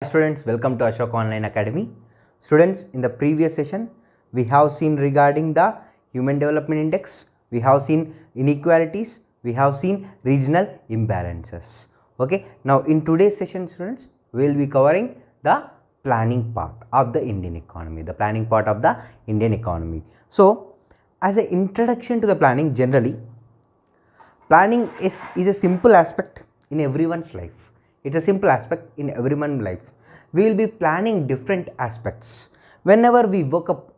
Students, welcome to Ashoka Online Academy. Students, in the previous session, we have seen regarding the Human Development Index, we have seen inequalities, we have seen regional imbalances. Okay, now in today's session, students, we will be covering the planning part of the Indian economy, So, as an introduction to the planning, generally, planning is a simple aspect in everyone's life. It's a simple aspect in everyone's life. We will be planning different aspects. Whenever we wake up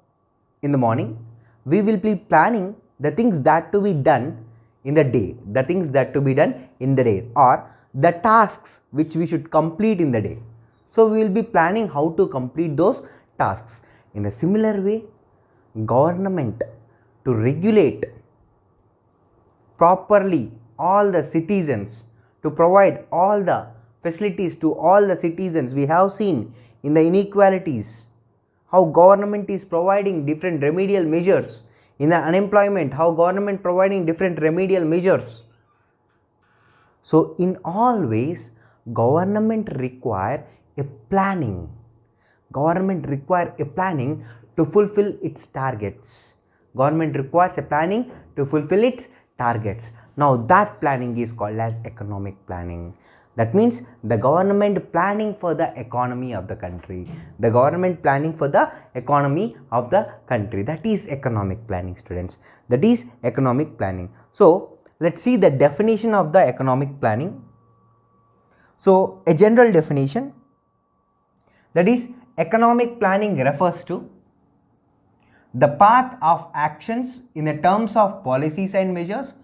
in the morning, we will be planning the things that to be done in the day, or the tasks which we should complete in the day. So we will be planning how to complete those tasks. In a similar way, government to regulate properly all the citizens, to provide all the facilities to all the citizens. We have seen in the inequalities how government is providing different remedial measures. In the unemployment, how government providing different remedial measures. So in all ways, government require a planning. Government require a planning to fulfill its targets. Government requires a planning to fulfill its targets. Now that planning is called as economic planning. That means the government planning for the economy of the country. The government planning for the economy of the country. That is economic planning, students. That is economic planning. So let's see the definition of the economic planning. So a general definition, that is, economic planning refers to the path of actions in the terms of policies and measures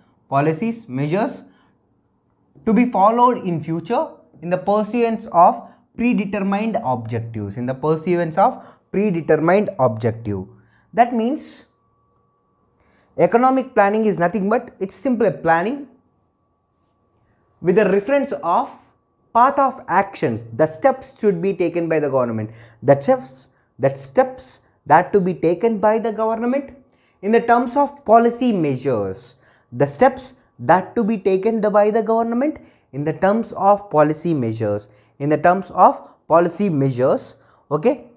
to be followed in future in the pursuance of predetermined objectives. That means economic planning is nothing but it's simply planning with the reference of path of actions. The steps should be taken by the government. That steps that to be taken by the government in the terms of policy measures. The steps that to be taken by the government in the terms of policy measures. Okay,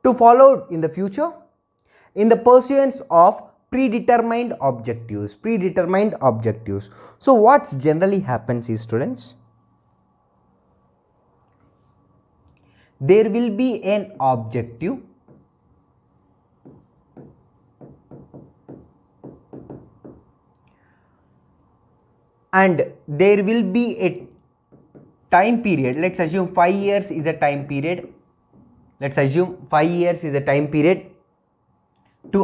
to follow in the future in the pursuance of predetermined objectives. So what generally happens is, students, there will be an objective and there will be a time period. Let's assume 5 years is a time period. To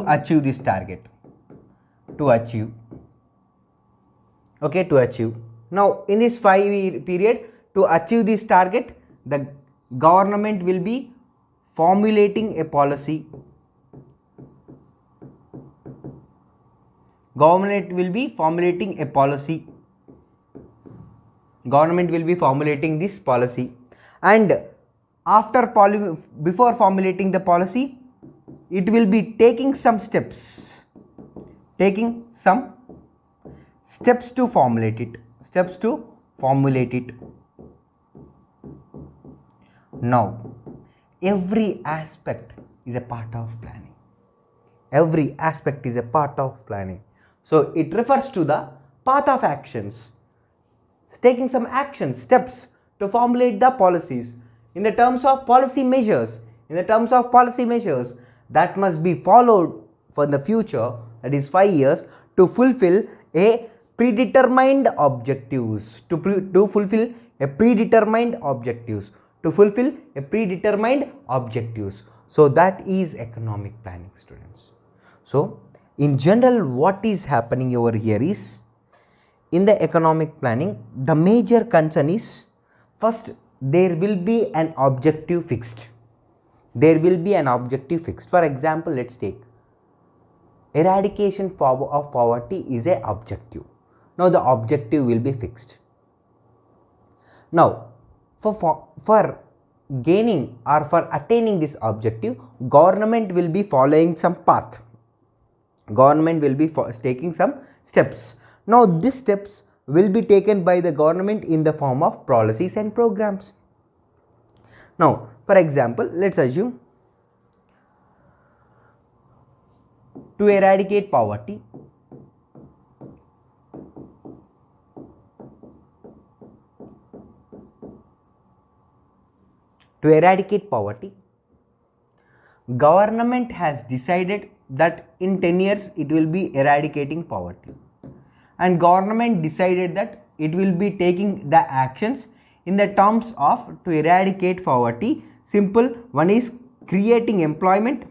achieve this target. Now in this 5-year period, to achieve this target, the government will be formulating a policy. Government will be formulating this policy, and before formulating the policy, it will be taking some steps to formulate it. Now every aspect is a part of planning. So it refers to the path of actions, taking some steps to formulate the policies in the terms of policy measures, that must be followed for the future, that is 5 years, to fulfill a predetermined objectives. So that is economic planning, students. So in general, what is happening over here is, in the economic planning, the major concern is, first, there will be an objective fixed. For example, let's take eradication of poverty is a objective. Now the objective will be fixed. Now for gaining or for attaining this objective, government will be following some path. Taking some steps. Now these steps will be taken by the government in the form of policies and programs. Now, for example, let's assume to eradicate poverty, government has decided that in 10 years it will be eradicating poverty, and government decided that it will be taking the actions in the terms of to eradicate poverty. Simple one is creating employment,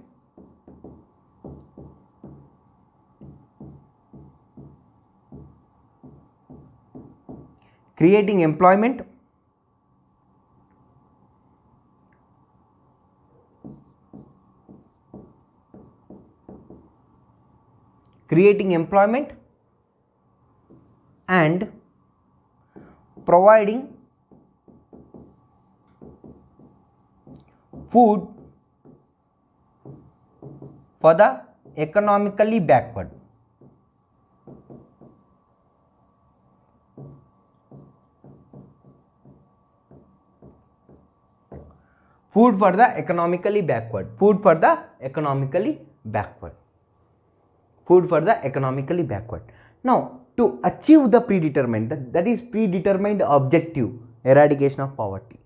creating employment, and providing food for the economically backward. Food for the economically backward. Food for the economically backward. Food for the economically backward. Now, to achieve the predetermined, that is predetermined objective, eradication of poverty.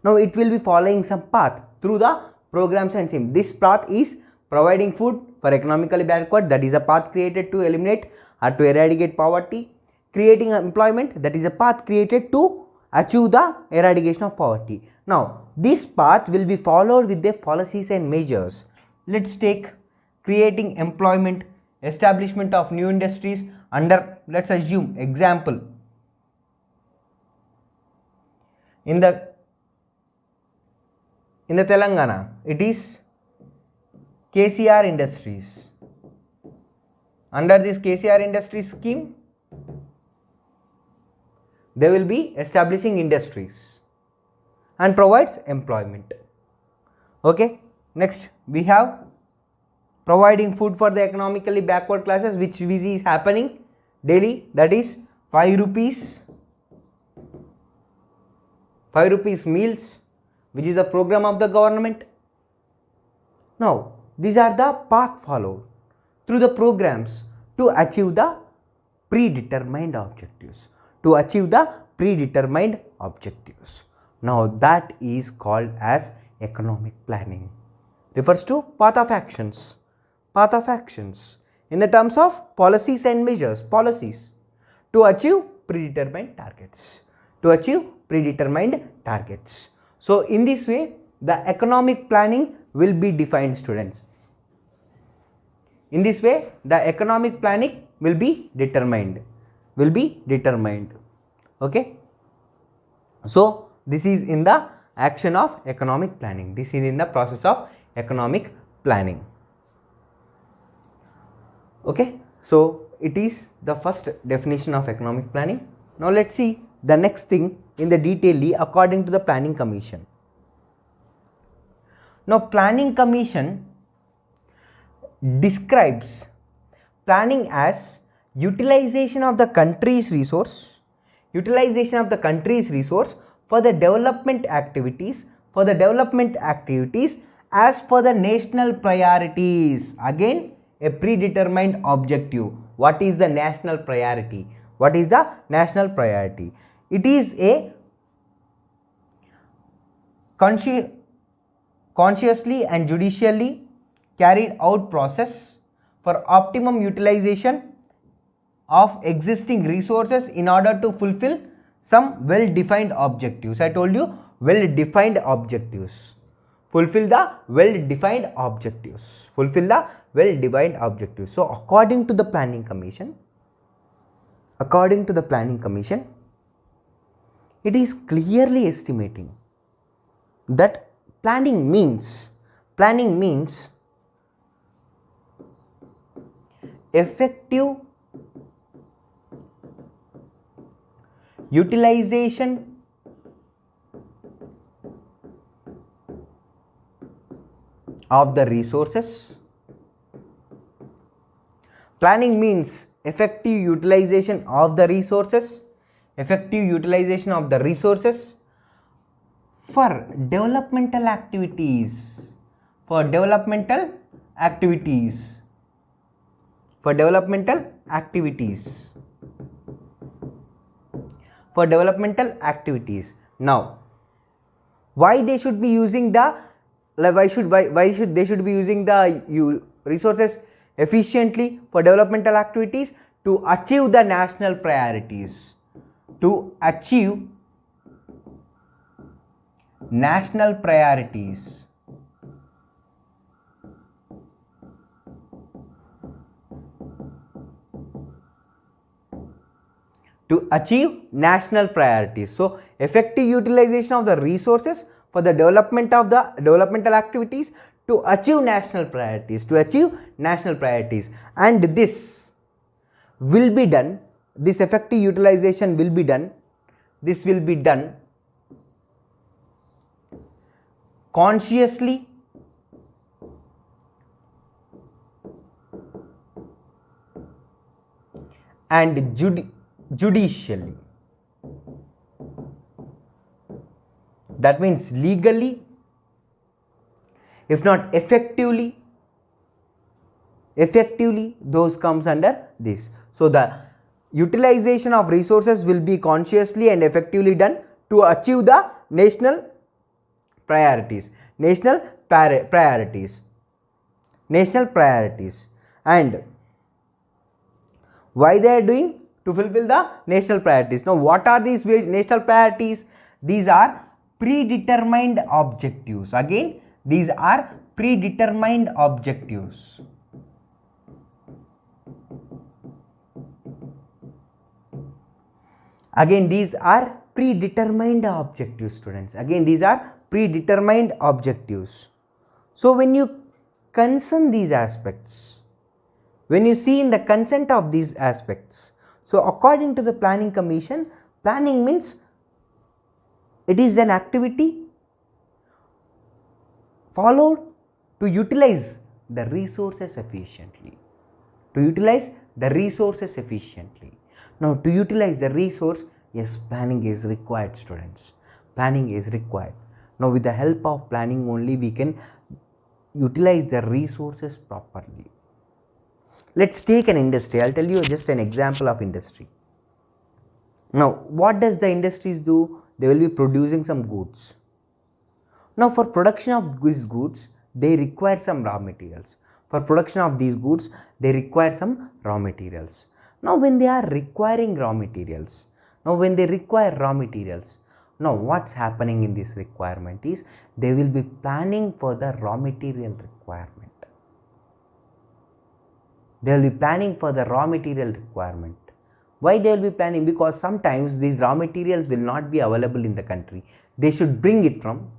Now, it will be following some path through the programs and schemes. This path is providing food for economically backward, that is a path created to eliminate or to eradicate poverty. Creating employment, that is a path created to achieve the eradication of poverty. Now, this path will be followed with the policies and measures. Let's take creating employment, establishment of new industries under, let's assume example, in the Telangana it is KCR Industries. Under this KCR Industries scheme, they will be establishing industries and provides employment. Okay, next we have providing food for the economically backward classes, which we see is happening daily, that is 5 rupees meals, which is the program of the government. Now, these are the path followed through the programs to achieve the predetermined objectives. Now, that is called as economic planning. Refers to path of actions in the terms of policies and measures, policies to achieve predetermined targets. So, in this way, the economic planning will be defined, students. In this way, the economic planning will be determined. Okay. So, this is in the action of economic planning. This is in the process of economic planning. Okay. So, it is the first definition of economic planning. Now, let's see the next thing in the detail according to the Planning Commission. Now, Planning Commission describes planning as utilization of the country's resource for the development activities as per the national priorities. Again, a predetermined objective. What is the national priority? It is a consciously and judicially carried out process for optimum utilization of existing resources in order to fulfill some well-defined objectives. I told you, well-defined objectives. Fulfill the well-defined objectives. So, according to the Planning Commission, it is clearly estimating that planning means effective utilization of the resources. Planning means effective utilization of the resources for developmental activities, for developmental activities, for developmental activities, for developmental activities. Now why they should be using the, why should they should be using the resources efficiently for developmental activities? To achieve the national priorities, to achieve national priorities, to achieve national priorities. So effective utilization of the resources for the development of the developmental activities to achieve national priorities, to achieve national priorities. And this will be done, this effective utilization will be done, this will be done consciously and judicially. That means legally, if not effectively, those comes under this. So the utilization of resources will be consciously and effectively done to achieve the national priorities, national priorities. And why they are doing? To fulfill the national priorities. Now what are these national priorities? These are predetermined objectives. Again, these are predetermined objectives. Again, these are predetermined objectives, students. Again, these are predetermined objectives. So when you concern these aspects, when you see in the consent of these aspects, so according to the Planning Commission, planning means it is an activity followed to utilize the resources efficiently. To utilize the resources efficiently. Now to utilize the resource, yes, planning is required, students. Planning is required. Now with the help of planning only we can utilize the resources properly. Let's take an industry. I'll tell you just an example of industry. Now what does the industries do? They will be producing some goods. Now for production of these goods, they require some raw materials. For production of these goods, they require some raw materials. Now when they are requiring raw materials, now what's happening in this requirement is they will be planning for the raw material requirement. They will be planning for the raw material requirement. Why they will be planning? Because sometimes these raw materials will not be available in the country. They should bring it from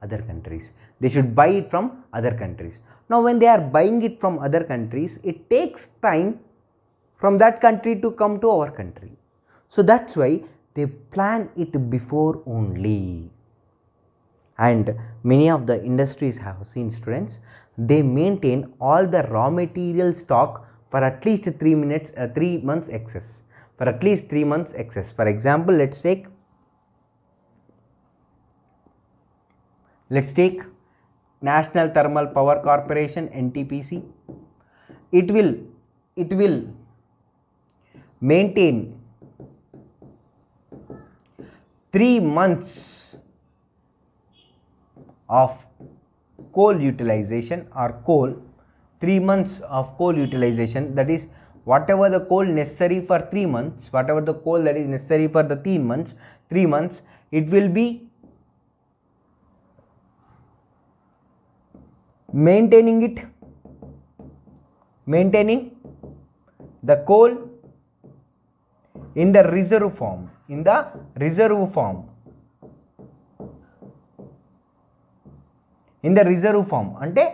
other countries. They should buy it from other countries. Now when they are buying it from other countries, it takes time from that country to come to our country. So that's why they plan it before only. And many of the industries have seen, students, they maintain all the raw material stock for at least 3 months excess. For at least 3 months excess. For example, let's take National Thermal Power Corporation, NTPC. It will maintain 3 months of coal utilization or 3 months of coal utilization, that is whatever the coal necessary for 3 months, whatever the coal that is necessary for the 3 months, it will be maintaining the coal in the reserve form, అంటే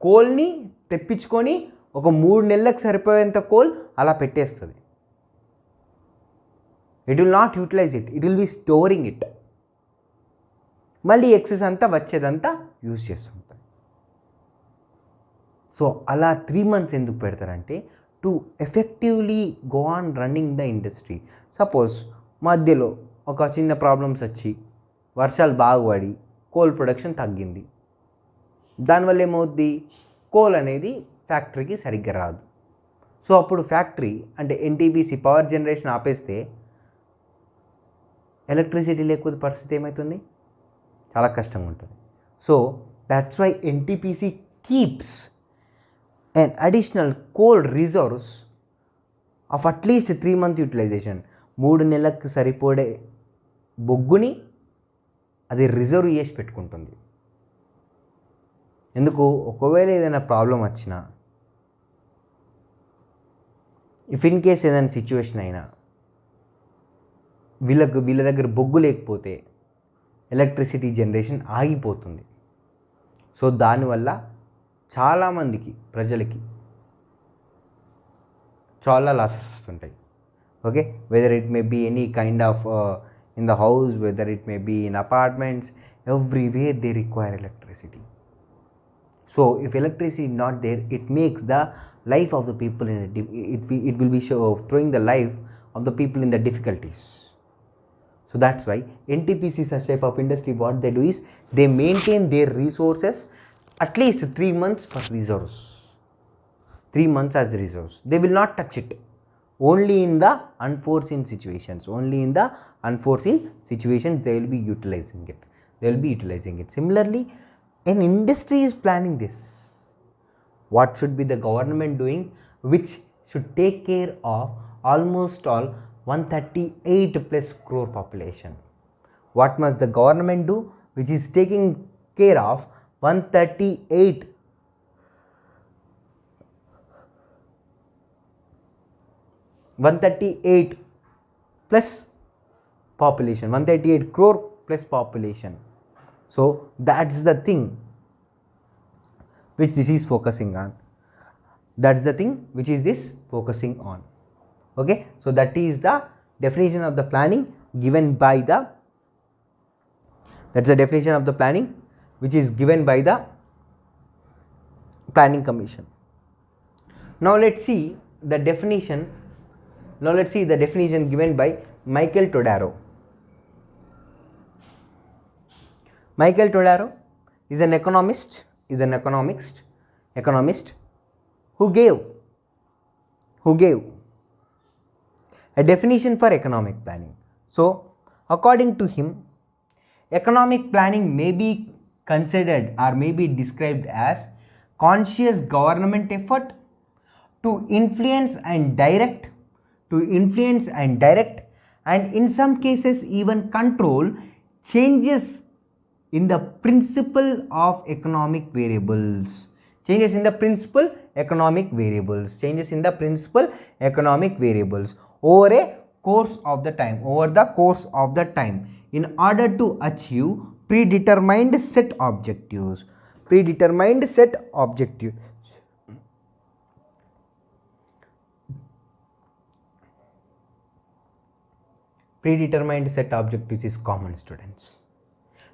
కోల్ని తెప్పించుకొని ఒక 3 నెలలకు సరిపోయేంత coal అలా పెట్టేస్తుంది. It will not utilize it, it will be storing it. మళ్ళీ excess అంతా వచ్చేదంతా యూజ్ చేస్తుంటారు. సో అలా 3 months ఎందుకు పెడతారంటే to effectively go on running the industry. Suppose మధ్యలో ఒక చిన్న ప్రాబ్లమ్స్ వచ్చి వర్షాలు బాగా పడి కోల్ ప్రొడక్షన్ తగ్గింది. దానివల్ల ఏమవుద్ది, కోల్ అనేది ఫ్యాక్టరీకి సరిగ్గా రాదు. సో అప్పుడు ఫ్యాక్టరీ అంటే ఎన్టీపీసీ పవర్ జనరేషన్ ఆపేస్తే ఎలక్ట్రిసిటీ లేకపోతే పరిస్థితి ఏమవుతుంది, చాలా కష్టంగా ఉంటుంది. So that's why NTPC keeps an additional coal reserves of at least 3 month utilization. 3 నెలలకు సరిపోడే బొగ్గుని అది రిజర్వ్ చేసి పెట్టుకుంటుంది. ఎందుకు, ఒకవేళ ఏదైనా ప్రాబ్లం వచ్చినా, ఇఫ్ ఇన్ కేస్ ఏదైనా సిచ్యువేషన్ అయినా వీళ్ళ దగ్గర బొగ్గు లేకపోతే ఎలక్ట్రిసిటీ జనరేషన్ ఆగిపోతుంది. సో దానివల్ల చాలామందికి ప్రజలకి చాలా లాసెస్ వస్తుంటాయి. Okay, whether it may be any kind of in the house, whether it may be in apartments, everywhere they require electricity. So if electricity not there, it makes the life of the people in it will be throwing the life of the people in the difficulties. So that's why NTPC, such type of industry, what they do is they maintain their resources at least 3 months for reserves. 3 months as reserves. They will not touch it. Only in the unforeseen situations. Only in the unforeseen situations they will be utilizing it. They will be utilizing it. Similarly, an industry is planning this. What should be the government doing, which should take care of almost all 138 plus crore population? What must the government do which is taking care of 138 plus population, 138 crore plus population? So that's the thing which this is focusing on. That's the thing which is this focusing on. Okay, so that is the definition of the planning given by the, that's the definition of the planning which is given by the planning commission. Now let's see the definition. Now let's see the definition given by Michael Todaro. Michael Todaro is an economist who gave a definition for economic planning. So according to him, economic planning may be considered or may be described as conscious government effort to influence and direct and in some cases even control changes in the principle of economic variables. Changes in the principle economic variables over a course of the time, in order to achieve predetermined set objectives. Predetermined set objectives is common, students,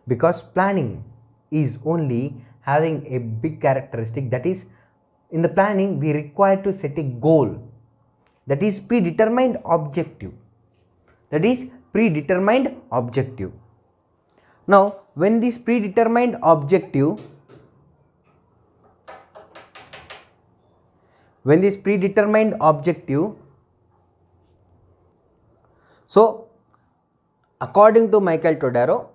because planning is only having a big characteristic, that is, in the planning we require to set a goal, that is predetermined objective. Now when this predetermined objective, so according to Michael Todaro,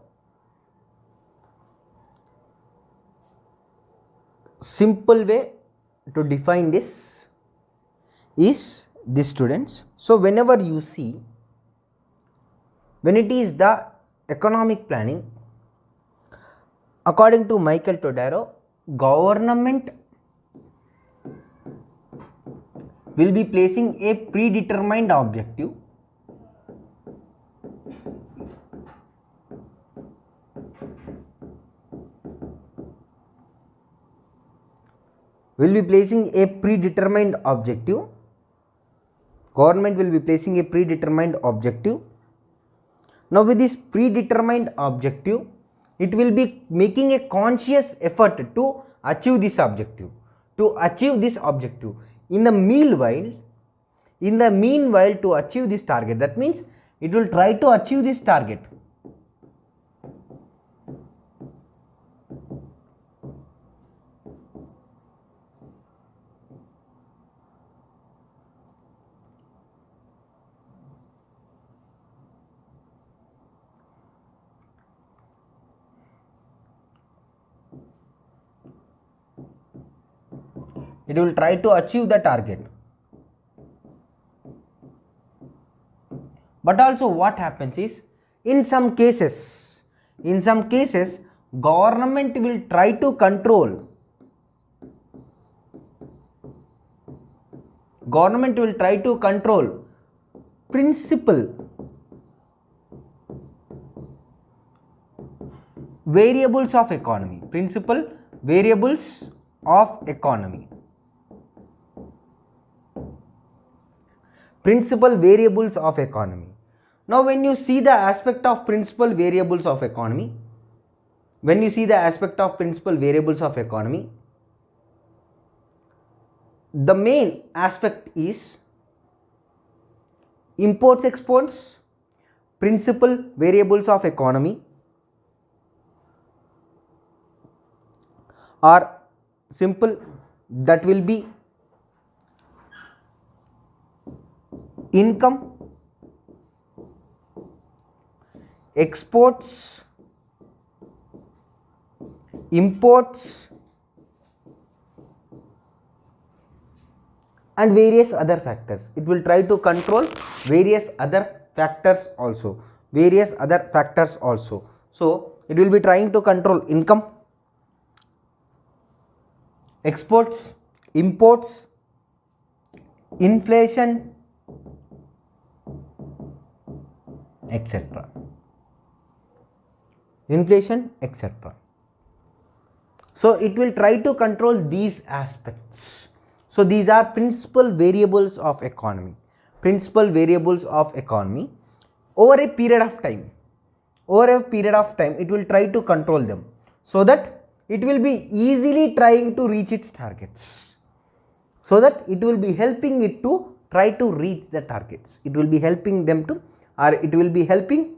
simple way to define this is this, students. So whenever you see, when it is the economic planning, according to Michael Todaro, government will be placing a predetermined objective Government will be placing a predetermined objective. Now with this predetermined objective, it will be making a conscious effort to achieve this objective. In the meanwhile, to achieve this target, that means it will try to achieve this target. It will try to achieve the target. But also what happens is, in some cases, government will try to control. Government will try to control principal variables of economy. Principal variables of economy. Principal variables of economy. Now when you see the aspect of principal variables of economy, the main aspect is imports exports, principal variables of economy, are simple, that will be income, exports, imports, and various other factors. It will try to control various other factors also. So it will be trying to control income, exports, imports, inflation, etc. So it will try to control these aspects. So these are principal variables of economy. Over a period of time, it will try to control them, so that it will be easily trying to reach its targets. It will be helping it to try to reach the targets. It will be helping them to, or it will be helping,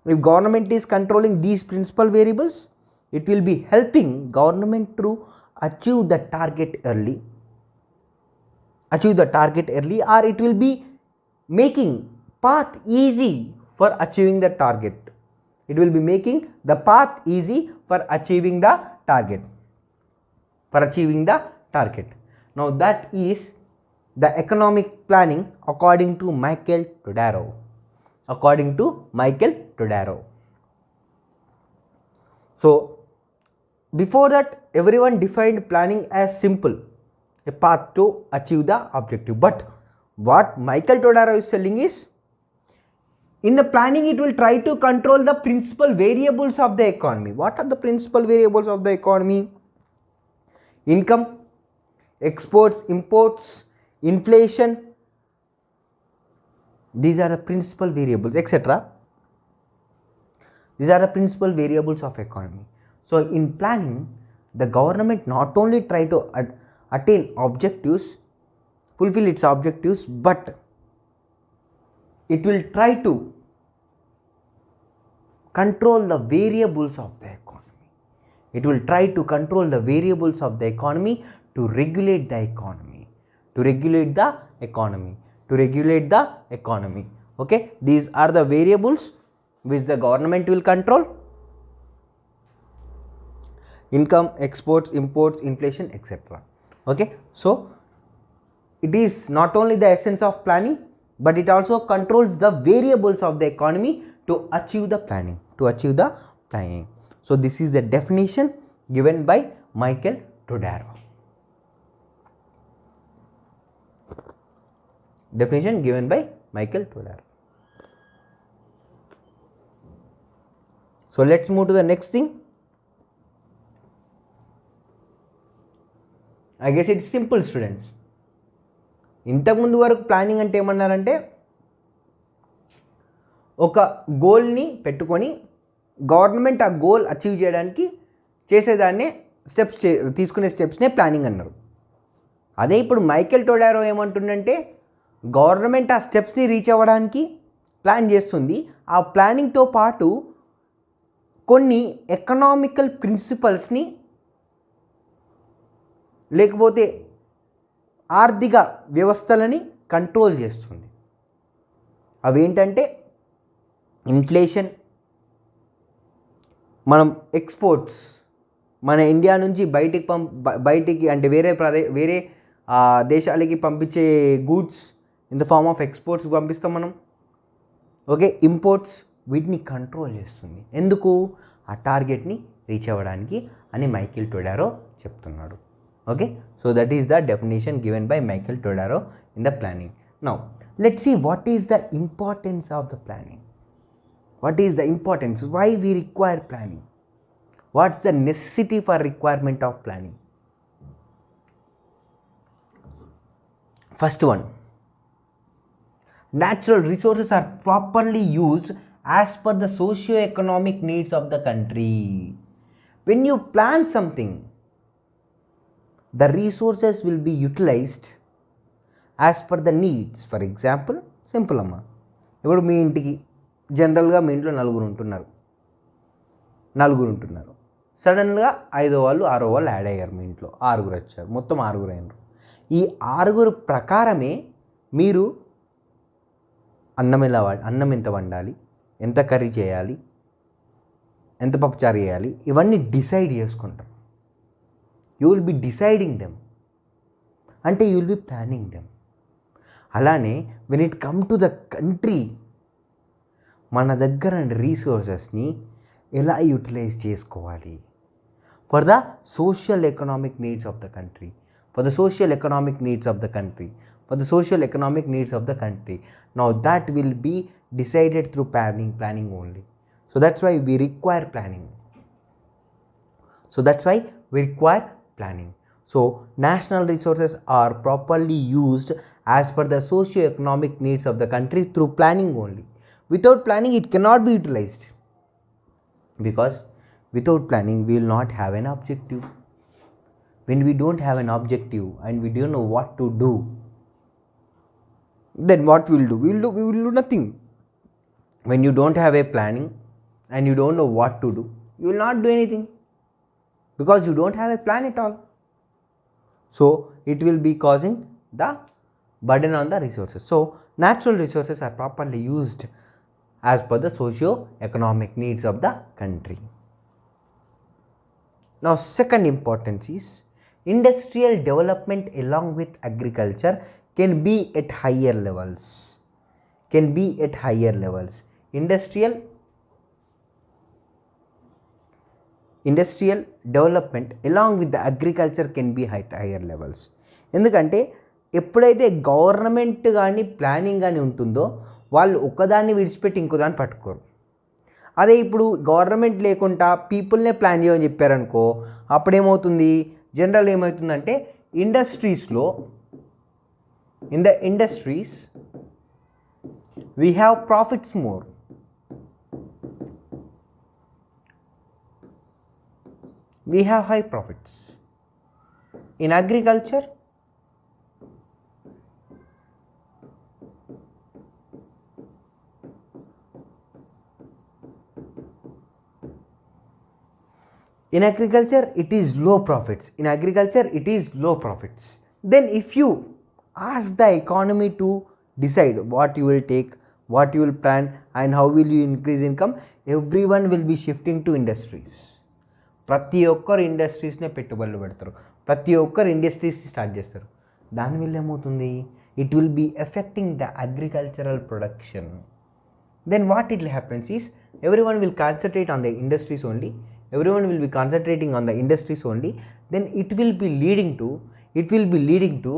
if government is controlling these principal variables, it will be helping government to achieve the target early, or it will be making path easy for achieving the target. It will be making the path easy for achieving the target. Now that is the economic planning according to Michael Todaro. So before that, everyone defined planning as simple, a path to achieve the objective. But what Michael Todaro is telling is, in the planning it will try to control the principal variables of the economy. What are the principal variables of the economy? Income, exports, imports, inflation. These are the principal variables, etc. These are the principal variables of economy. So in planning, the government not only try to attain objectives, fulfill its objectives, but it will try to control the variables of the economy. It will try to control the variables of the economy to regulate the economy. Okay, these are the variables which the government will control: income, exports, imports, inflation, etc. Okay, so it is not only the essence of planning, but it also controls the variables of the economy to achieve the planning. So this is the definition given by Michael Todaro. So let's move to the next thing. I guess it's simple, students. ఇంతకుముందు వరకు planning అంటే ఏమన్నారంటే, ఒక గోల్ని పెట్టుకొని government ఆ goal achieve చేయడానికి చేసేదాన్నే తీసుకునే స్టెప్స్నే planning అన్నారు. అదే ఇప్పుడు మైకేల్ టొడారో ఏమంటుందంటే, గవర్నమెంట్ ఆ స్టెప్స్ని రీచ్ అవ్వడానికి ప్లాన్ చేస్తుంది. ఆ ప్లానింగ్తో పాటు కొన్ని ఎకనామికల్ ప్రిన్సిపల్స్ని, లేకపోతే ఆర్థిక వ్యవస్థలని కంట్రోల్ చేస్తుంది. అవేంటంటే ఇన్ఫ్లేషన్, మనం ఎక్స్పోర్ట్స్ మన ఇండియా నుంచి బయటికి అంటే వేరే దేశాలకి పంపించే goods in the form of exports పంపిస్తాం మనం. ఓకే, ఇంపోర్ట్స్ వీటిని కంట్రోల్ చేస్తుంది. ఎందుకు? ఆ టార్గెట్ని రీచ్ అవ్వడానికి అని మైకేల్ టొడారో చెప్తున్నాడు. Okay, so that is the definition given by Michael Todaro in the planning. Now let's see what is the importance of the planning. What is the importance? Why we require planning? What's the necessity for requirement of planning? First one, natural resources are properly used as per the socio-economic needs of the country. When you plan something, the resources will be utilized as per the needs. For example, simple amma, ఇప్పుడు మీ ఇంటికి జనరల్గా మీ ఇంట్లో నలుగురు ఉంటున్నారు. సడన్గా 5వ వాళ్ళు 6వ వాళ్ళు యాడ్ అయ్యారు. మీ ఇంట్లో 6 వచ్చారు, మొత్తం 6 అయినారు. ఈ 6 ప్రకారమే మీరు అన్నం ఎంత వండాలి, ఎంత కర్రీ చేయాలి, ఎంత పప్పుచారు చేయాలి, ఇవన్నీ డిసైడ్ చేసుకుంటాం. You will be deciding them, అంటే you will be planning them. అలానే when it come to the country, మన దగ్గర రీసోర్సెస్ని ఎలా యూటిలైజ్ చేసుకోవాలి for the social economic needs of the country, for the social economic needs of the country, for the social economic needs of the country. Now that will be decided through planning only. So that's why we require planning. So national resources are properly used as per the socio-economic needs of the country through planning only. Without planning, it cannot be utilized, because without planning we will not have an objective. When we don't have an objective and we don't know what to do, then what we will do? We will do nothing. When you don't have a planning and you don't know what to do, you will not do anything, because you don't have a plan at all. So it will be causing the burden on the resources. So natural resources are properly used as per the socio-economic needs of the country. Now second importance is industrial development along with agriculture can be at higher levels. Industrial development along with the agriculture can be at higher levels. ఎందుకంటే ఎప్పుడైతే government కానీ planning కానీ ఉంటుందో వాళ్ళు ఒకదాన్ని విడిచిపెట్టి ఇంకోదాన్ని పట్టుకోరు. అదే ఇప్పుడు గవర్నమెంట్ లేకుండా పీపుల్నే ప్లాన్ చేయమని చెప్పారనుకో, అప్పుడేమవుతుంది, జనరల్ ఏమవుతుందంటే in the industries we have profits more. We have high profits. In agriculture, it is low profits. Then if you ask the economy to decide what you will take, what you will plan and how will you increase income, everyone will be shifting to industries. ప్రతి ఒక్కరు ఇండస్ట్రీస్నే పెట్టుబడులు పెడతారు, ప్రతి ఒక్కరు ఇండస్ట్రీస్ని start చేస్తారు. దానివల్ల ఏమవుతుంది, it will be affecting the agricultural production. Then what it happens is everyone will concentrate on the industries only, then it will be leading to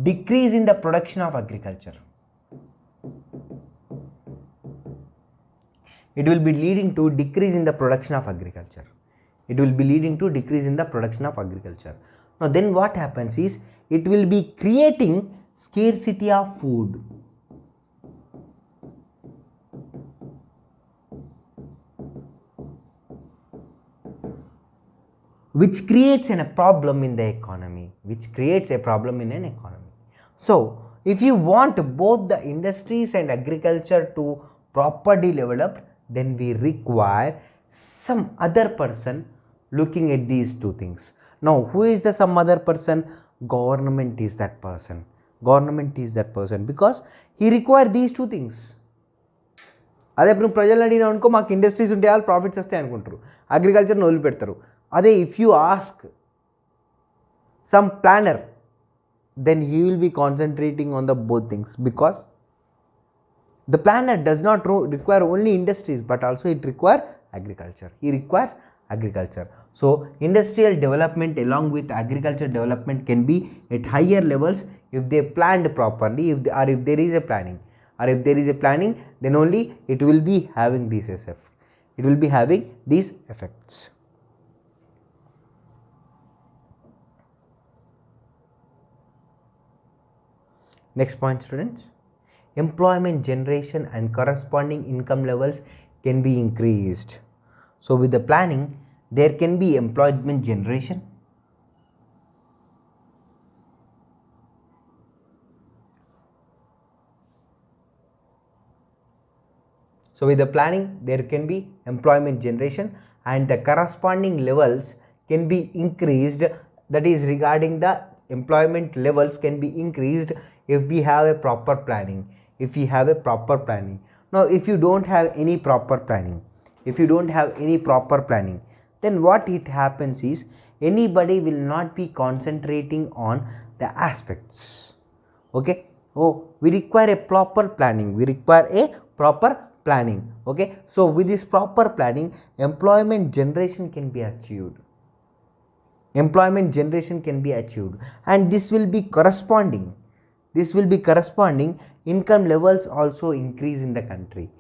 decrease in the production of agriculture. It will be leading to decrease in the production of agriculture. Now then what happens is it will be creating scarcity of food. Which creates a problem in the economy. So if you want both the industries and agriculture to properly develop, then we require some other person looking at these two things. Now who is the some other person? Government is that person, because he requires these two things. అదే ఇప్పుడు ప్రజలు అడిగినా అనుకో, మాకు industries ఉంటే వాళ్ళు profits వస్తాయి అనుకుంటారు, అగ్రికల్చర్ని వదిలిపెడతారు. అదే if you ask some planner, then he will be concentrating on the both things, because the planner does not require only industries, but also it requires agriculture. He requires agriculture. So industrial development along with agriculture development can be at higher levels if they planned properly, if there is a planning, then only it will be having this effect. It will be having these effects. Next point, students. Employment generation and corresponding income levels can be increased. So with the planning, there can be employment generation, and the corresponding levels can be increased. That is, regarding the employment levels can be increased if we have a proper planning. Now if you don't have any proper planning, then what it happens is, anybody will not be concentrating on the aspects. Okay, we require a proper planning. Okay, so with this proper planning, employment generation can be achieved, and this will be corresponding income levels also increase in the country.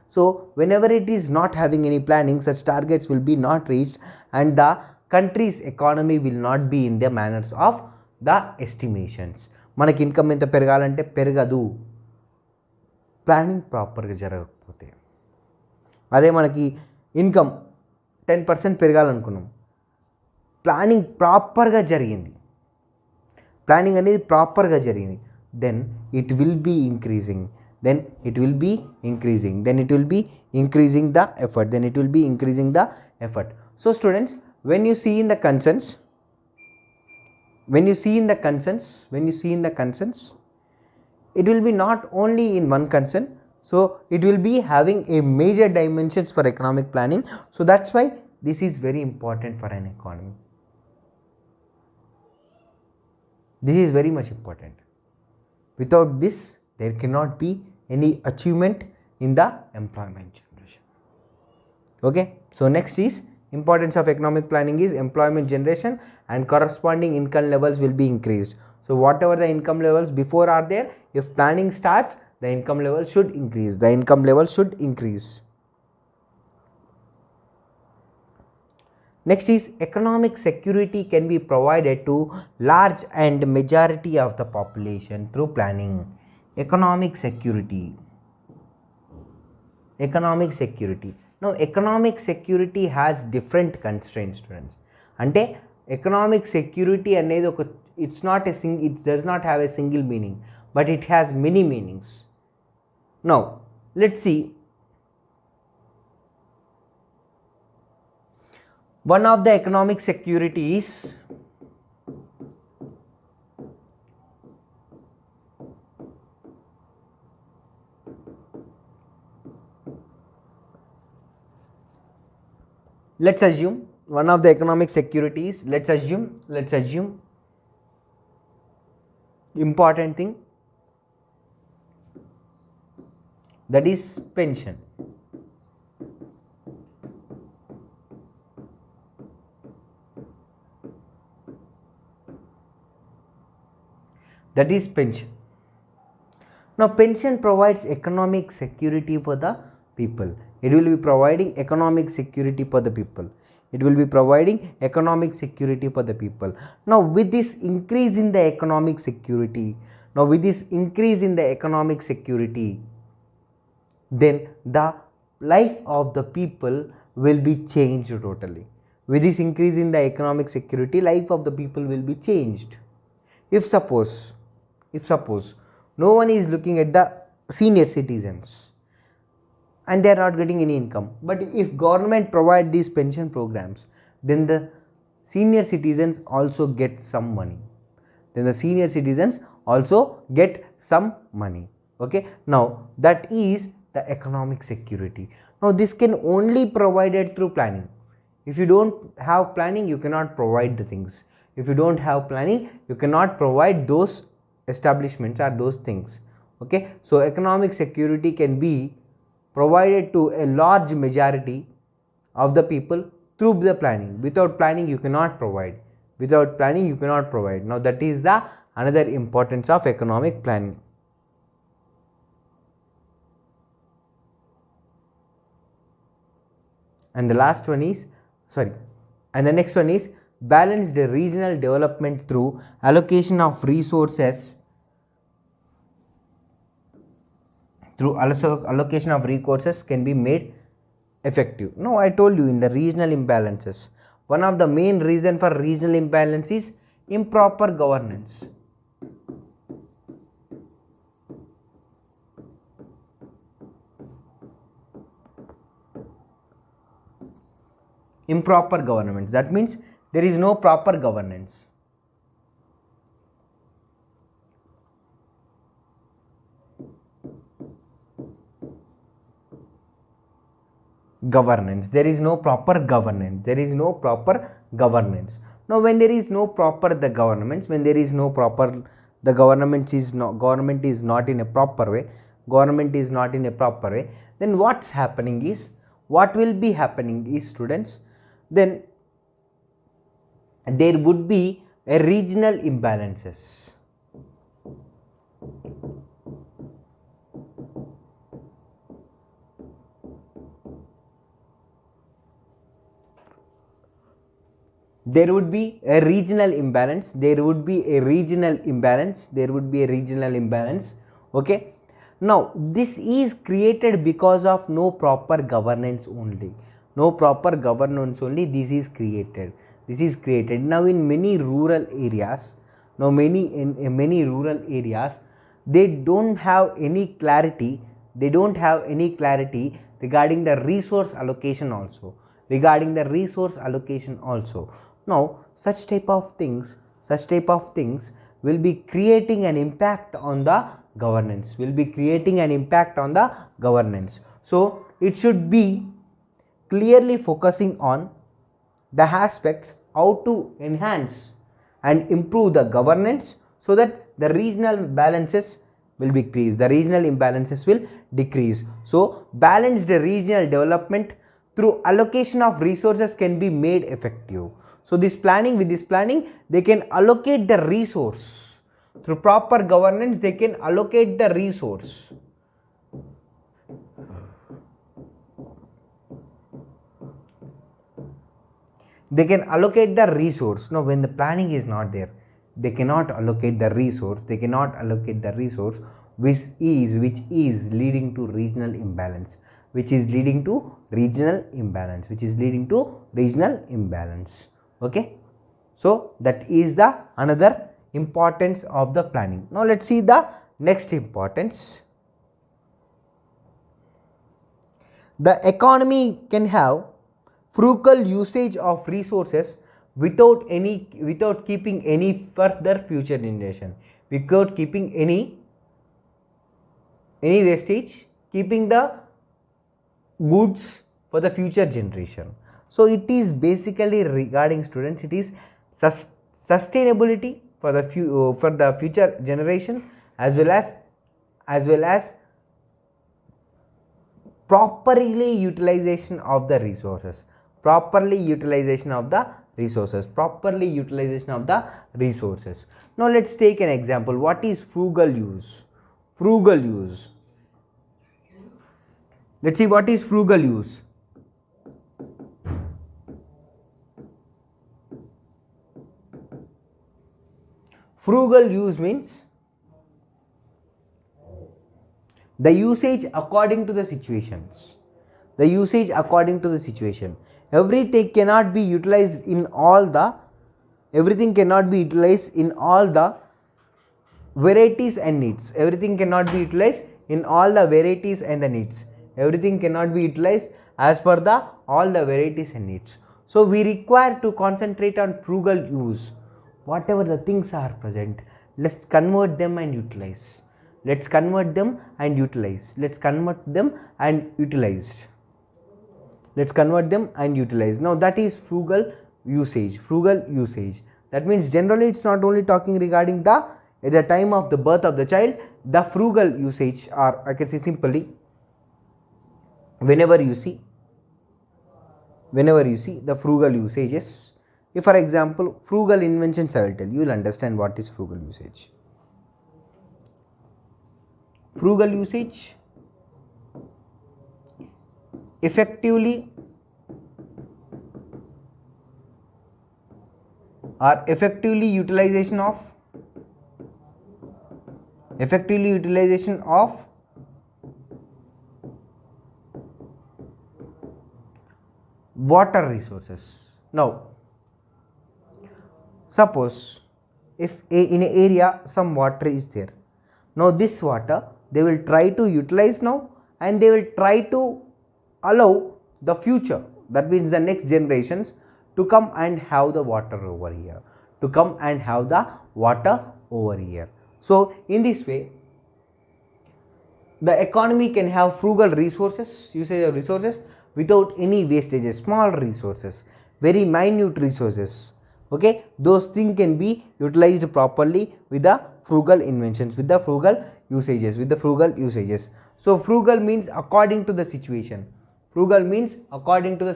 So whenever it is not having any planning, such targets will be not reached, and the country's economy will not be in the manners of the estimations. మనకి income ఎంత పెరగాలంటే పెరగదు, planning ప్రాపర్గా జరగకపోతే. అదే మనకి income 10% పెరగాలనుకున్నాం, planning ప్రాపర్గా జరిగింది, then it will be increasing the effort. So students, when you see in the concerns, it will be not only in one concern, so it will be having a major dimensions for economic planning. So that's why this is very important for an economy. This is very much important. Without this, there cannot be any achievement in the employment generation. Okay, so next is importance of economic planning is employment generation and corresponding income levels will be increased. So whatever the income levels before are there, if planning starts, the income level should increase. Next is economic security can be provided to large and majority of the population through planning. Economic security. Now economic security has different constraints, students. Ante economic security అనేది ఒక it does not have a single meaning, but it has many meanings. Now let's see. One of the economic securities let's assume important thing, that is pension. Now pension provides economic security for the people. It will be providing economic security for the people. Now with this increase in the economic security, then the life of the people will be changed totally. With this increase in the economic security, life of the people will be changed. If suppose no one is looking at the senior citizens and they are not getting any income, but if government provide these pension programs, then the senior citizens also get some money. Okay, now that is the economic security. Now this can only provided through planning. If you don't have planning, you cannot provide the things. If you don't have planning, you cannot provide those establishments or those things. Okay, so economic security can be provided to a large majority of the people through the planning. Without planning, you cannot provide. Without planning, you cannot provide. Now that is the another importance of economic planning. And the last one is, and the next one is balanced regional development through allocation of resources. Through allocation of resources can be made effective. Now I told you in the regional imbalances, one of the main reason for regional imbalance is improper governance. Improper governance, that means there is no proper governance. There is no proper governance. Now when there is no proper the government is not in a proper way, then what will be happening is students, then there would be a regional imbalances. There would be a regional imbalance. Okay. Now this is created because of no proper governance only. This is created. Now in many rural areas, they don't have any clarity. Regarding the resource allocation also. Now such type of things will be creating an impact on the governance. So it should be clearly focusing on the aspects how to enhance and improve the governance, so that the regional balances will decrease, So balanced regional development through allocation of resources can be made effective. So with this planning, they can allocate the resource. Through proper governance, they can allocate the resource. Now when the planning is not there, they cannot allocate the resource, which is leading to regional imbalance. Okay, so that is the another importance of the planning. Now let's see the next importance. The economy can have frugal usage of resources without keeping any further future generation, without keeping any wastage, keeping the goods for the future generation. So it is basically regarding, students, it is sustainability for the future generation, as well as properly utilization of the resources. Now let's take an example. What is frugal use? Let's see what is frugal use. Frugal use means the usage according to the situations. Everything cannot be utilized in all the varieties and needs. Everything cannot be utilized as per all the varieties and needs. So we require to concentrate on frugal use. Whatever the things are present, let's convert them and utilize. let's convert them and utilize. Now that is frugal usage. That means generally it's not only talking regarding the at the time of the birth of the child, the frugal usage, or I can say simply whenever you see the frugal usages. If for example frugal inventions I will tell you, will understand what is frugal usage. Frugal usage effectively utilization of water resources. Now suppose if in an area some water is there, now this water they will try to utilize now, and they will try to allow the future, that means the next generations, to come and have the water over here, So in this way the economy can have frugal resources, usage of resources without any wastages, small resources, very minute resources. Okay, those things can be utilized properly with the frugal inventions, with the frugal usages. So frugal means according to the situation. According to the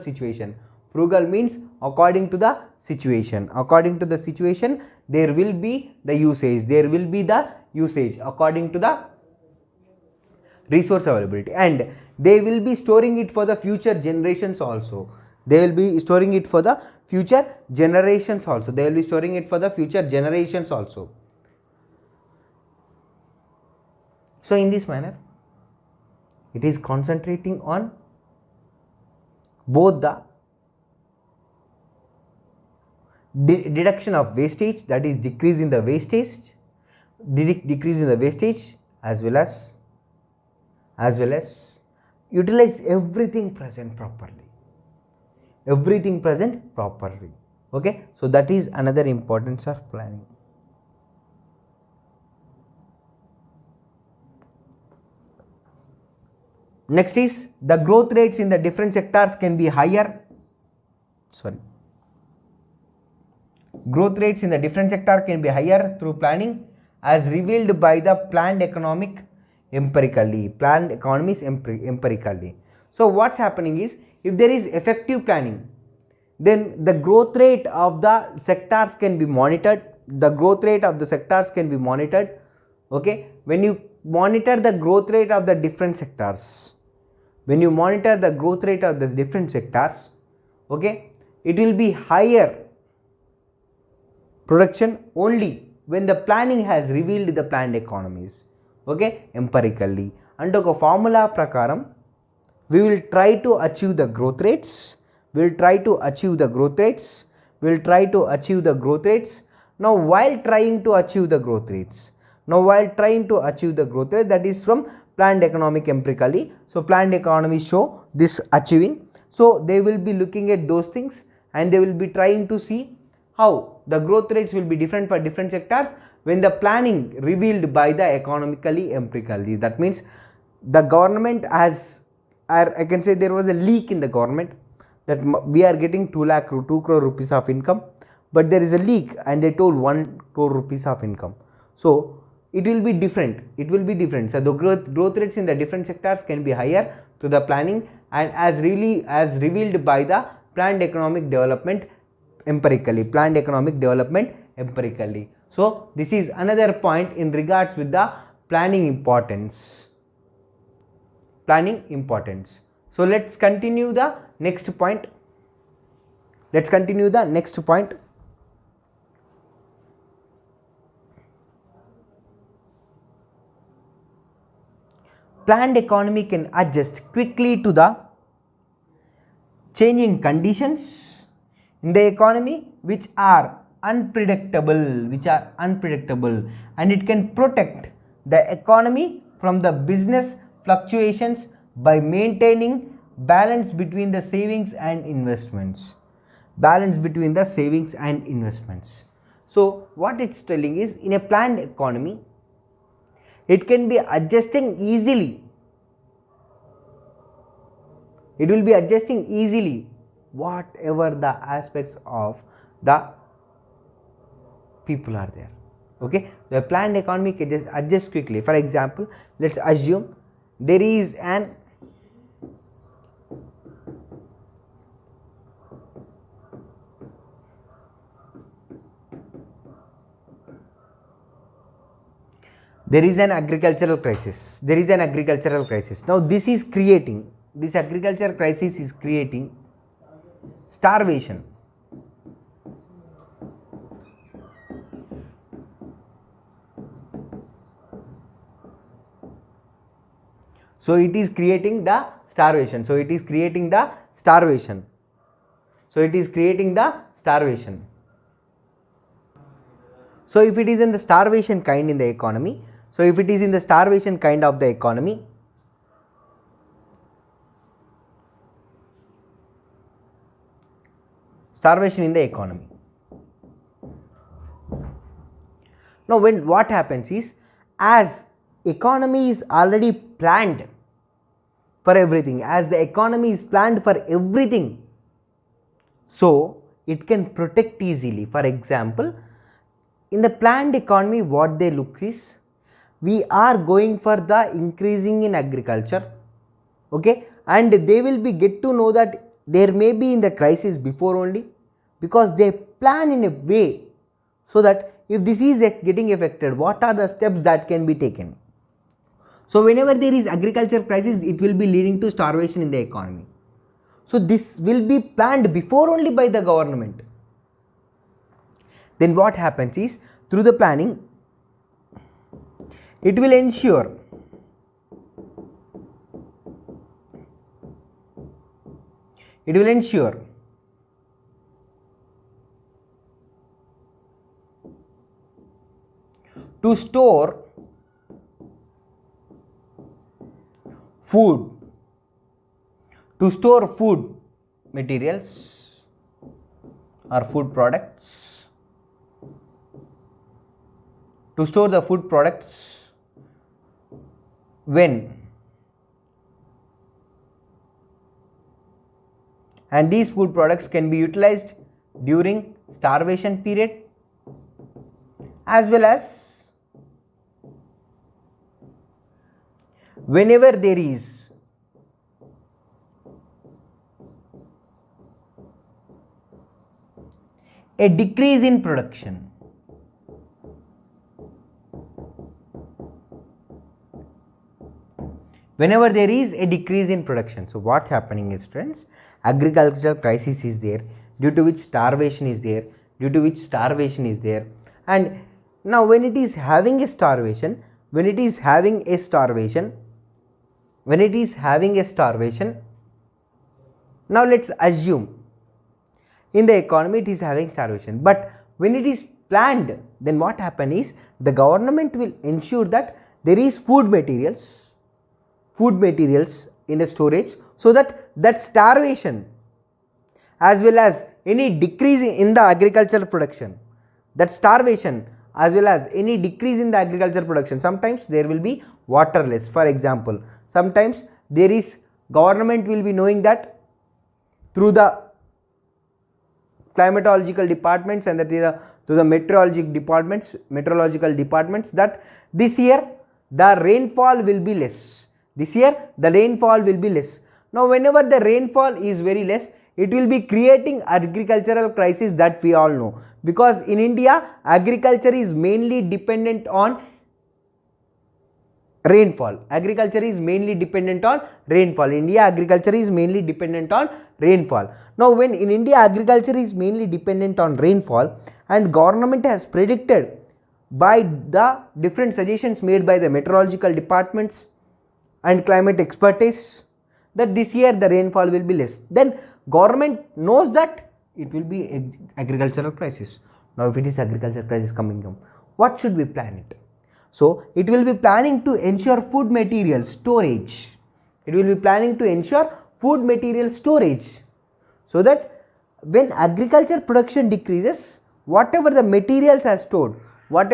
situation, there will be the usage, according to the resource availability, and they will be storing it for the future generations also. So in this manner it is concentrating on both the deduction of wastage, that is decrease in the wastage, as well as utilize everything present properly. Okay, so that is another importance of planning. Next is the growth rates in the different sectors can be higher. Growth rates in the different sector can be higher through planning, as revealed by the planned economies empirically. So what's happening is, if there is effective planning, then the growth rate of the sectors can be monitored. Okay, when you monitor the growth rate of the different sectors, okay, it will be higher production only when the planning has revealed the planned economies, okay, empirically. And a formula prakaram we will try to achieve the growth rates. Now while trying to achieve the growth rates, that is from planned economic empirically. So planned economies show this achieving, so they will be looking at those things, and they will be trying to see how the growth rates will be different for different sectors when the planning revealed by the economically empirically. That means the government has, or I can say there was a leak in the government, that we are getting 2 crore rupees of income, but there is a leak and they told 1 crore rupees of income. So it will be different. So the growth rates in the different sectors can be higher to the planning, and as revealed by the planned economic development empirically. So this is another point in regards with the planning importance. So let's continue the next point. Planned economy can adjust quickly to the changing conditions in the economy which are unpredictable, and it can protect the economy from the business fluctuations by maintaining balance between the savings and investments. So what it's telling is, in a planned economy it can be adjusting easily it will be adjusting easily whatever the aspects of the people are there. Okay, the planned economy can just adjust quickly. For example, let's assume there is an agricultural crisis. There is an agricultural crisis. Now this agricultural crisis is creating starvation. So it is creating the starvation. So it is creating the starvation. So if it is in the starvation kind in the economy, so if it is in the starvation kind of the economy, starvation in the economy. Now when what happens is, as economy is already planned for everything, so it can protect easily. For example, in the planned economy, what they look is, we are going for the increasing in agriculture, okay, and they will be get to know that there may be in the crisis before only, because they plan in a way so that if this is getting affected, what are the steps that can be taken. So whenever there is agriculture crisis, it will be leading to starvation in the economy. So this will be planned before only by the government. Then what happens is, through the planning, it will ensure to store food materials or food products, to store the food products when, and these food products can be utilized during starvation period as well as whenever there is a decrease in production. Whenever there is a decrease in production. So what's happening is, friends, agricultural crisis is there, due to which starvation is there, and now when it is having a starvation, now let's assume in the economy it is having starvation, but when it is planned, then what happen is, the government will ensure that there is food materials in the storage, so that starvation as well as any decrease in the agricultural production, sometimes there will be waterless. For example, sometimes there is, government will be knowing that through the climatological departments and through the meteorological departments, that this year the rainfall will be less. Now whenever the rainfall is very less, it will be creating agricultural crisis, that we all know, because in India agriculture is mainly dependent on rainfall. Now when in India agriculture is mainly dependent on rainfall, and government has predicted by the different suggestions made by the meteorological departments and climate expertise that this year the rainfall will be less, then government knows that it will be agricultural crisis. Now if it is agricultural crisis coming up, what should we plan it? So it will be planning to ensure food material storage. So that when agriculture production decreases, whatever the materials are stored, now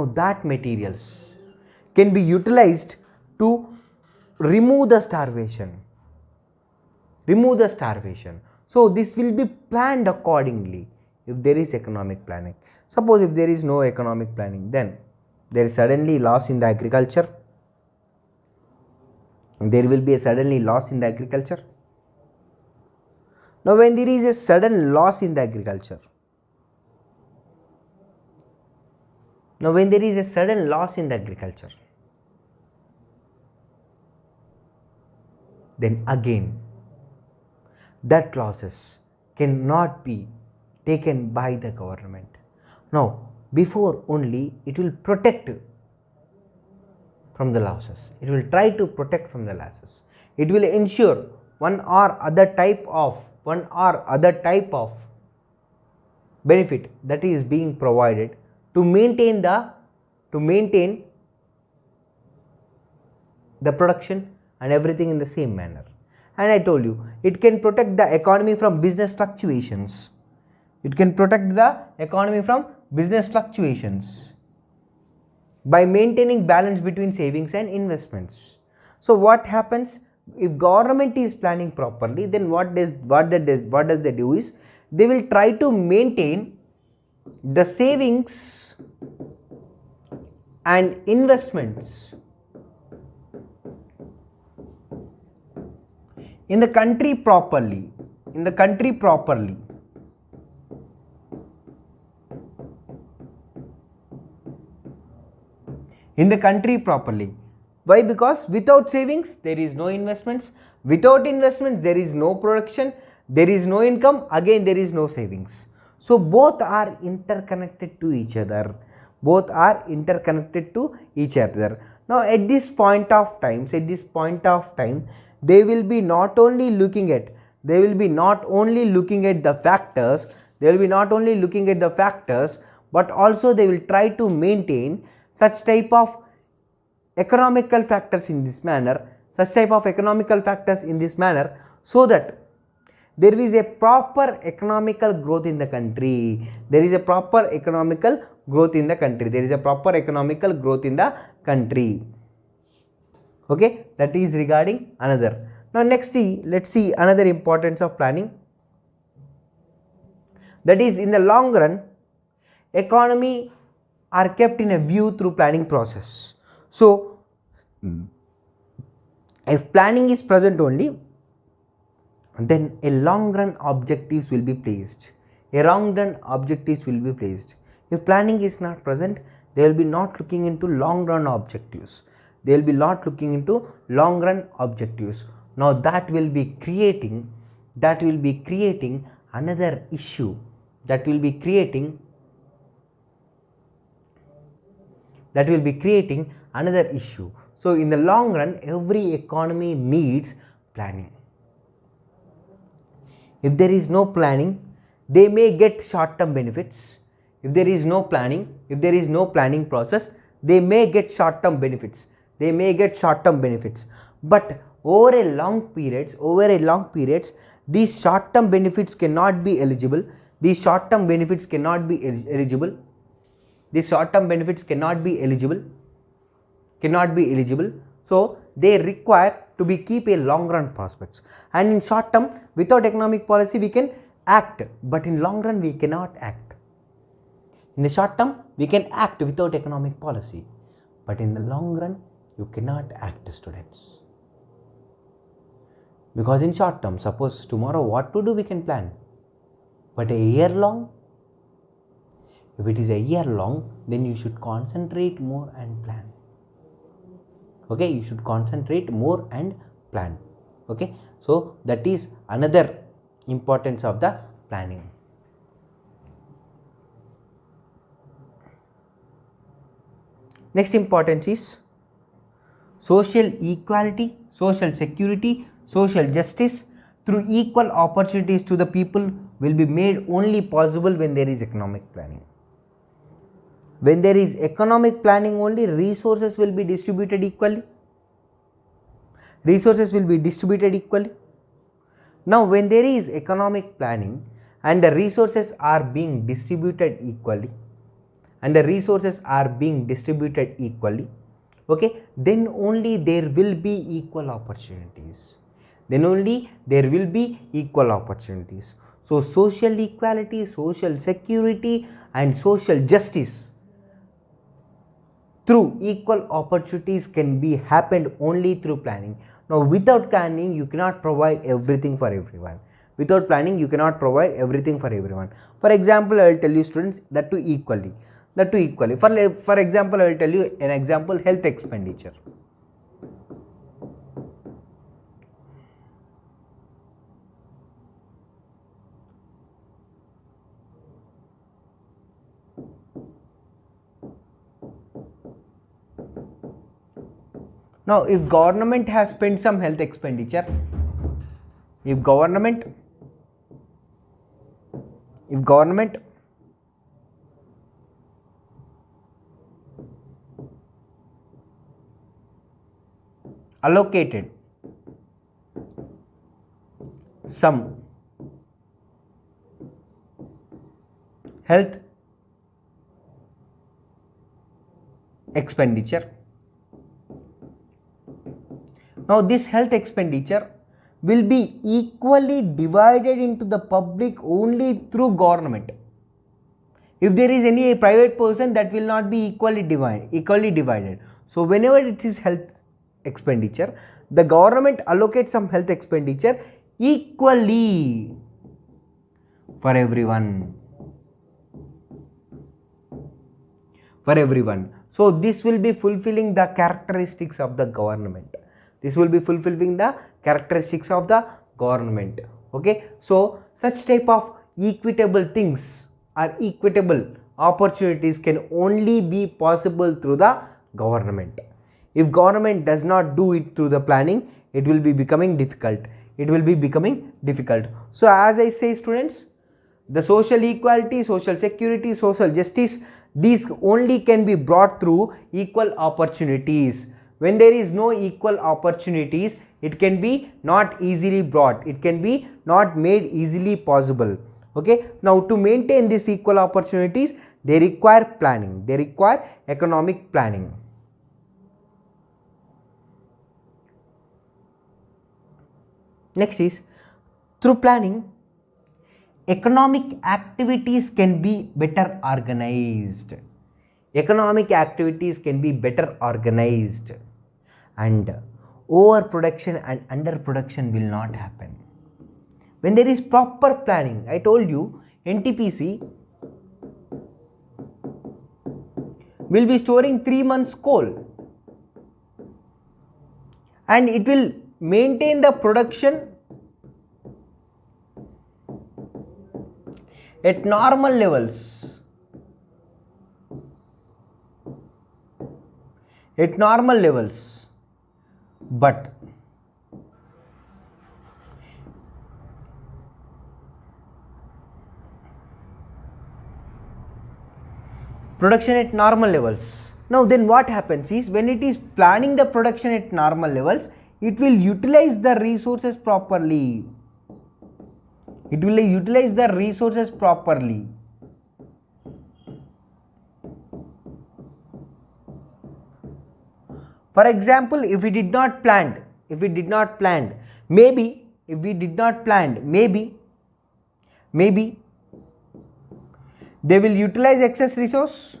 that materials can be utilized to remove the starvation. Remove the starvation. So this will be planned accordingly if there is economic planning. Suppose if there is no economic planning, then there is suddenly loss in the agriculture. There will be a suddenly loss in the agriculture. Now when there is a sudden loss in the agriculture, then again that losses cannot be taken by the government. Now before only it will protect from the losses. It will try to protect from the losses. It will ensure one or other type of benefit that is being provided to maintain the production and everything in the same manner. And I told you, it can protect the economy from business fluctuations. By maintaining balance between savings and investments. So what happens if government is planning properly? Then what does they do is they will try to maintain the savings and investments in the country properly. Why? Because without savings there is no investments, without investments there is no production, there is no income, again there is no savings. So both are interconnected to each other. Now at this point of time, they will be not only looking at the factors, but also they will try to maintain such type of economical factors in this manner, so that there is a proper economical growth in the country. Okay, that is regarding another. Now let's see another importance of planning. That is, in the long run, economy are kept in a view through planning process. So if planning is present only, then a long run objectives will be placed. If planning is not present, they will be not looking into long run objectives. Now that will be creating another issue. So in the long run, every economy needs planning. If there is no planning, they may get short term benefits. If there is no planning process, they may get short term benefits. But over a long periods, these short term benefits cannot be eligible. So they require to be keep a long run prospects. And in short term, without economic policy we can act, but in long run we cannot act. In the short term we can act without economic policy, but in the long run you cannot act, students. Because in short term, suppose tomorrow what to do we can plan, but a year long, if it is a year long, then you should concentrate more and plan. Okay, okay, so that is another importance of the planning. Next importance is social equality, social security, social justice through equal opportunities to the people will be made only possible when there is economic planning. When there is economic planning only, resources will be distributed equally. Now when there is economic planning and the resources are being distributed equally, okay, then only there will be equal opportunities. Then only there will be equal opportunities. So social equality, social security and social justice through equal opportunities can be happened only through planning. Now without planning you cannot provide everything for everyone. Without planning you cannot provide everything for everyone. For example, I will tell you students, that too equally. For example, I will tell you an example, health expenditure. Now if government has spent some health expenditure, if government allocated some health expenditure, now this health expenditure will be equally divided into the public only through government. If there is any private person, that will not be equally divided. So whenever it is health expenditure, the government allocates some health expenditure equally for everyone. So this will be fulfilling the characteristics of the government. Okay, so such type of equitable things or equitable opportunities can only be possible through the government. If government does not do it through the planning, it will be becoming difficult. So as I say students, the social equality, social security, social justice, these only can be brought through equal opportunities. When there is no equal opportunities, it can be not easily brought, it can be not made easily possible. Okay, now to maintain these equal opportunities, they require planning, they require economic planning. Next is, through planning, economic activities can be better organized. And overproduction and underproduction will not happen. When there is proper planning, I told you NTPC will be storing 3 months coal and it will maintain the production at normal levels. But production at normal levels. Now then what happens is, when it is planning the production at normal levels, it will utilize the resources properly. For example, if we did not plan, maybe they will utilize excess resource.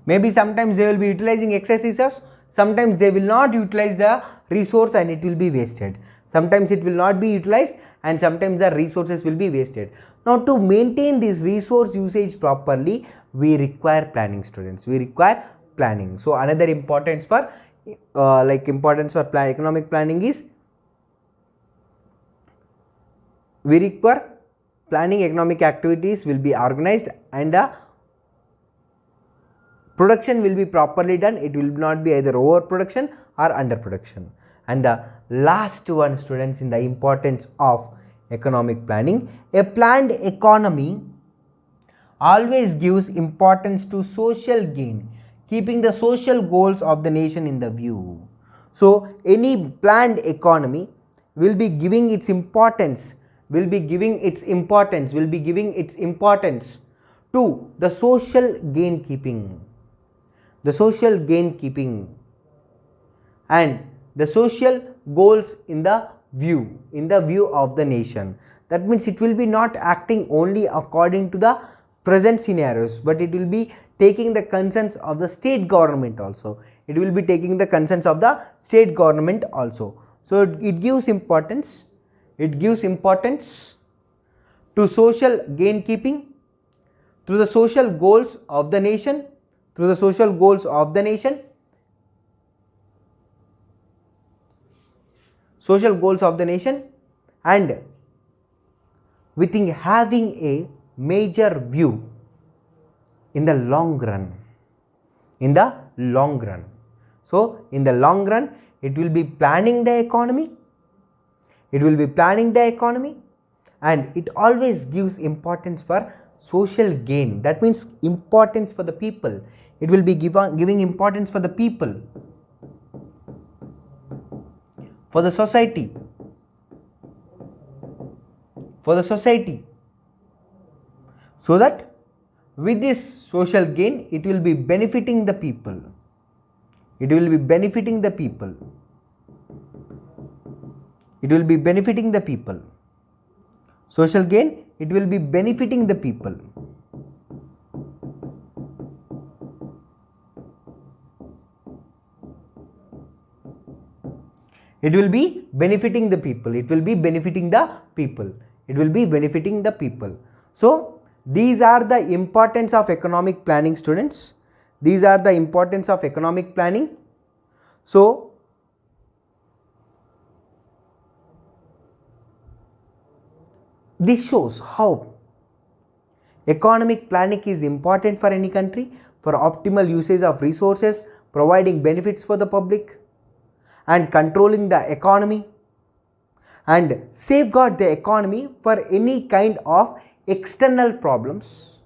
Maybe sometimes they will be utilizing excess resource, sometimes they will not utilize the resource and it will be wasted. Sometimes it will not be utilized and sometimes the resources will be wasted. Now to maintain this resource usage properly, we require planning, students. So another importance for economic planning is, we require planning. Economic activities will be organized and the production will be properly done. It will not be either overproduction or underproduction. And the last one, students, in the importance of economic planning, a planned economy always gives importance to social gain, keeping the social goals of the nation in the view. So any planned economy will be giving its importance, will be giving its importance to the social gainkeeping, and the social goals in the view of the nation. That means it will be not acting only according to the present scenarios, but it will be taking the concerns of the state government also. It will be taking the concerns of the state government also. So it gives importance to social gainkeeping, through the social goals of the nation, and within having a major view in the long run. So in the long run, it will be planning the economy, and it always gives importance for social gain. That means importance for the people. It will be giving importance for the people, for the society, so that with this social gain, it will be benefiting the people. Social gain, it will be benefiting the people. It will be benefiting the people. So these are the importance of economic planning, students. So this shows how economic planning is important for any country, for optimal usage of resources, providing benefits for the public, and controlling the economy, and safeguard the economy for any kind of external problems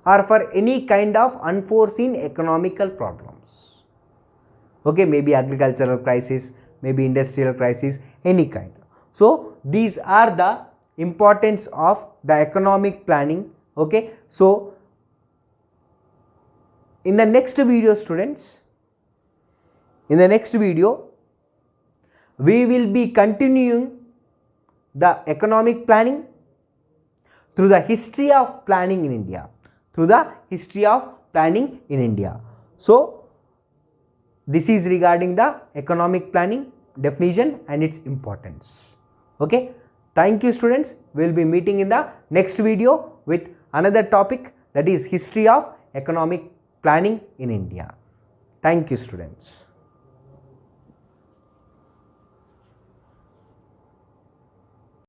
or for any kind of unforeseen economical problems. Okay, maybe agricultural crisis, maybe industrial crisis, any kind. So these are the importance of the economic planning. Okay, so in the next video, students, we will be continuing the economic planning through the history of planning in India. So this is regarding the economic planning definition and its importance. Okay, thank you, students. We will be meeting in the next video with another topic, that is history of economic planning in India. Thank you, students.